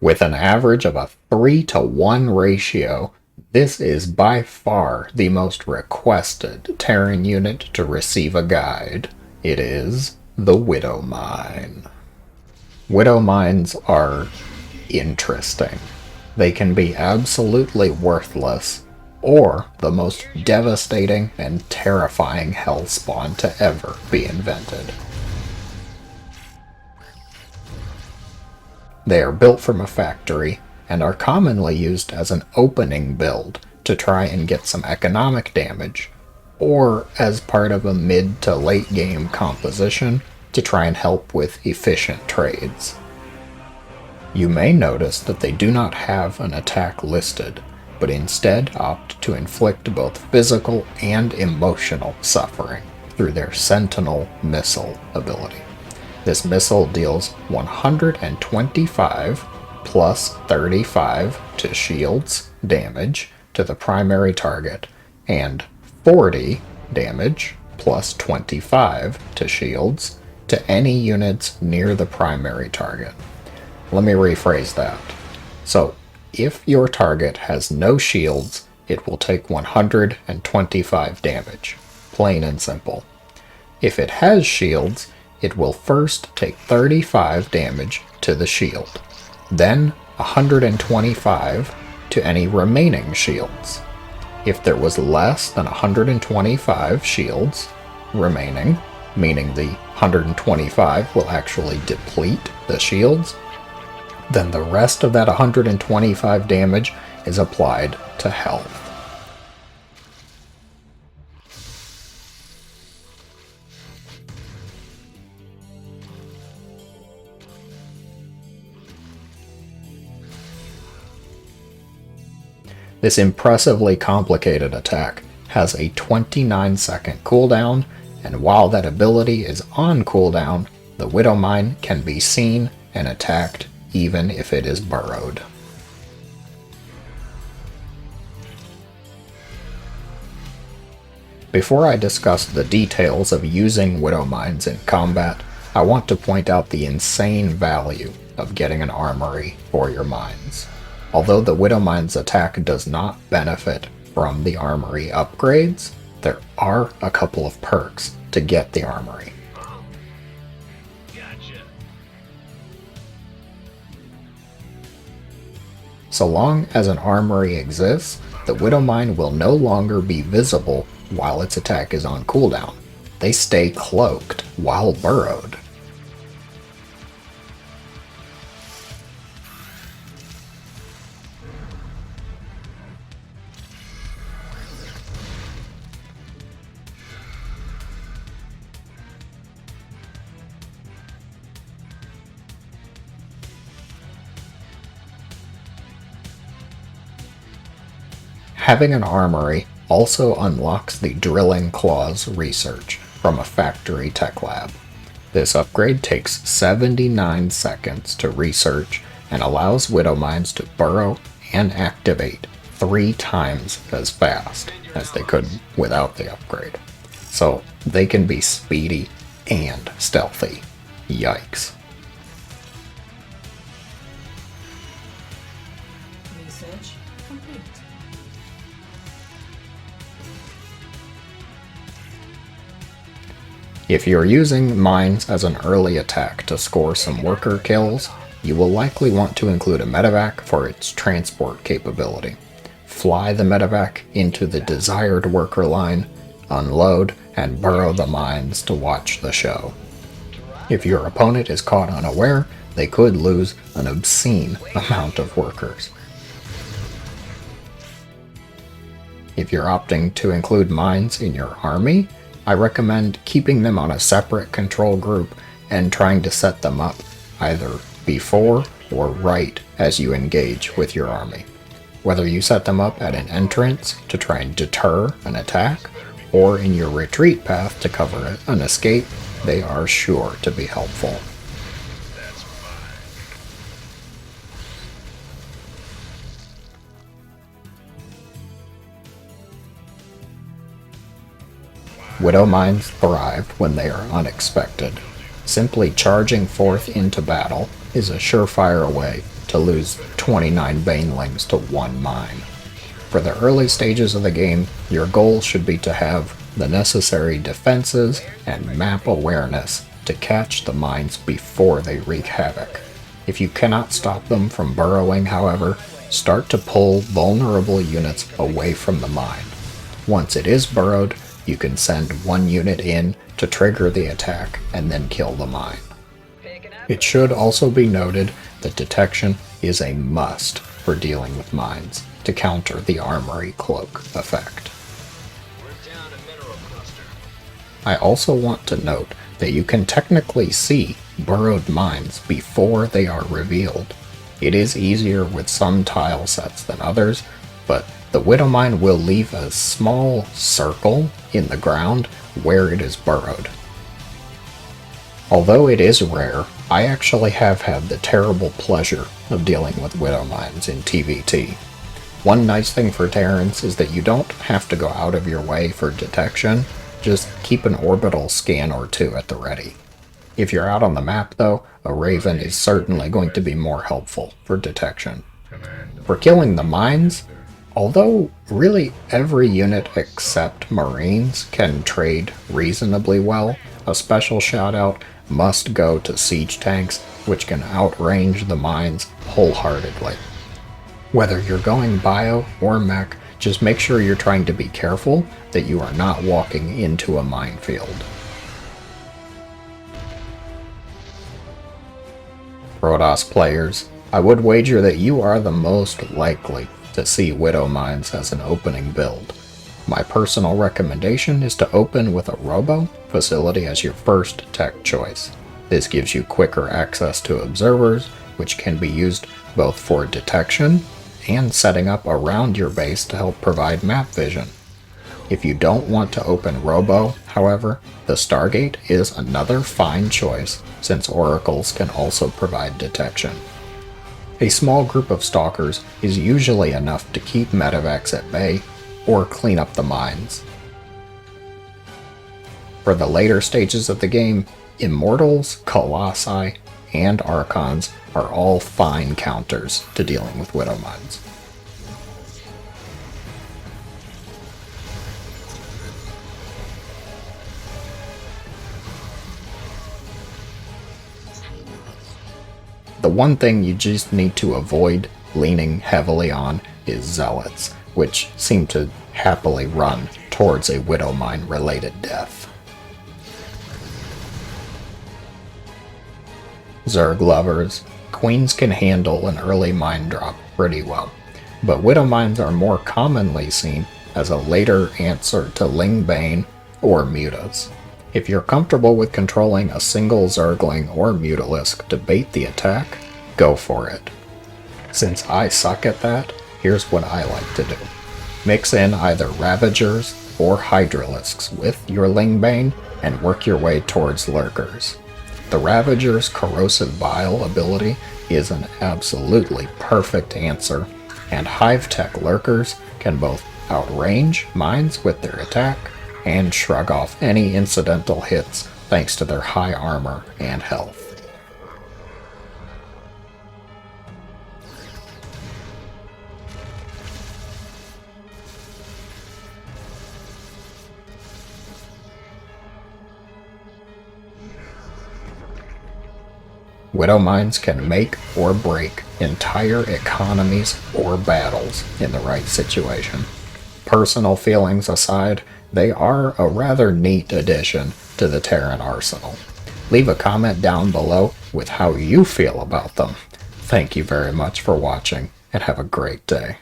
With an average of a 3-to-1 ratio, this is by far the most requested Terran unit to receive a guide. It is the Widow Mine. Widow Mines are interesting. They can be absolutely worthless, or the most devastating and terrifying hellspawn to ever be invented. They are built from a factory and are commonly used as an opening build to try and get some economic damage, or as part of a mid to late game composition to try and help with efficient trades. You may notice that they do not have an attack listed, but instead opt to inflict both physical and emotional suffering through their Sentinel Missile ability. This missile deals 125 plus 35 to shields damage to the primary target, and 40 damage plus 25 to shields to any units near the primary target. Let me rephrase that. So, if your target has no shields, it will take 125 damage. Plain and simple. If it has shields, it will first take 35 damage to the shield, then 125 to any remaining shields. If there was less than 125 shields remaining, meaning the 125 will actually deplete the shields, then the rest of that 125 damage is applied to health. This impressively complicated attack has a 29-second cooldown, and while that ability is on cooldown, the Widow Mine can be seen and attacked even if it is burrowed. Before I discuss the details of using Widow Mines in combat, I want to point out the insane value of getting an armory for your mines. Although the Widow Mine's attack does not benefit from the armory upgrades, there are a couple of perks to get the armory. So long as an armory exists, the Widow Mine will no longer be visible while its attack is on cooldown. They stay cloaked while burrowed. Having an armory also unlocks the Drilling Claws research from a factory tech lab. This upgrade takes 79 seconds to research and allows Widow Mines to burrow and activate 3 times as fast as they could without the upgrade. So they can be speedy and stealthy. Yikes. Research complete. If you're using mines as an early attack to score some worker kills, you will likely want to include a medevac for its transport capability. Fly the medevac into the desired worker line, unload, and burrow the mines to watch the show. If your opponent is caught unaware, they could lose an obscene amount of workers. If you're opting to include mines in your army, I recommend keeping them on a separate control group and trying to set them up either before or right as you engage with your army. Whether you set them up at an entrance to try and deter an attack, or in your retreat path to cover an escape, they are sure to be helpful. Widow Mines thrive when they are unexpected. Simply charging forth into battle is a surefire way to lose 29 banelings to 1 mine. For the early stages of the game, your goal should be to have the necessary defenses and map awareness to catch the mines before they wreak havoc. If you cannot stop them from burrowing, however, start to pull vulnerable units away from the mine. Once it is burrowed, you can send one unit in to trigger the attack and then kill the mine. It should also be noted that detection is a must for dealing with mines to counter the armory cloak effect. I also want to note that you can technically see burrowed mines before they are revealed. It is easier with some tile sets than others, but the Widow Mine will leave a small circle in the ground where it is burrowed. Although it is rare, I actually have had the terrible pleasure of dealing with Widow Mines in TVT. One nice thing for Terrans is that you don't have to go out of your way for detection, just keep an orbital scan or two at the ready. If you're out on the map though, a Raven is certainly going to be more helpful for detection. For killing the mines, although really every unit except Marines can trade reasonably well, a special shout out must go to siege tanks, which can outrange the mines wholeheartedly. Whether you're going bio or mech, just make sure you're trying to be careful that you are not walking into a minefield. Protoss players, I would wager that you are the most likely to see Widow Mines as an opening build. My personal recommendation is to open with a Robo facility as your first tech choice. This gives you quicker access to observers, which can be used both for detection and setting up around your base to help provide map vision. If you don't want to open Robo, however, the Stargate is another fine choice since oracles can also provide detection. A small group of stalkers is usually enough to keep medevacs at bay or clean up the mines. For the later stages of the game, Immortals, Colossi, and Archons are all fine counters to dealing with Widow Mines. The one thing you just need to avoid leaning heavily on is Zealots, which seem to happily run towards a Widow Mine related death. Zerg lovers, Queens can handle an early mine drop pretty well, but Widow Mines are more commonly seen as a later answer to Lingbane or Mutas. If you're comfortable with controlling a single Zergling or Mutalisk to bait the attack, go for it. Since I suck at that, here's what I like to do. Mix in either Ravagers or Hydralisks with your Lingbane and work your way towards Lurkers. The Ravager's Corrosive Bile ability is an absolutely perfect answer, and Hive Tech Lurkers can both outrange mines with their attack and shrug off any incidental hits thanks to their high armor and health. Widow Mines can make or break entire economies or battles in the right situation. Personal feelings aside, they are a rather neat addition to the Terran arsenal. Leave a comment down below with how you feel about them. Thank you very much for watching, and have a great day.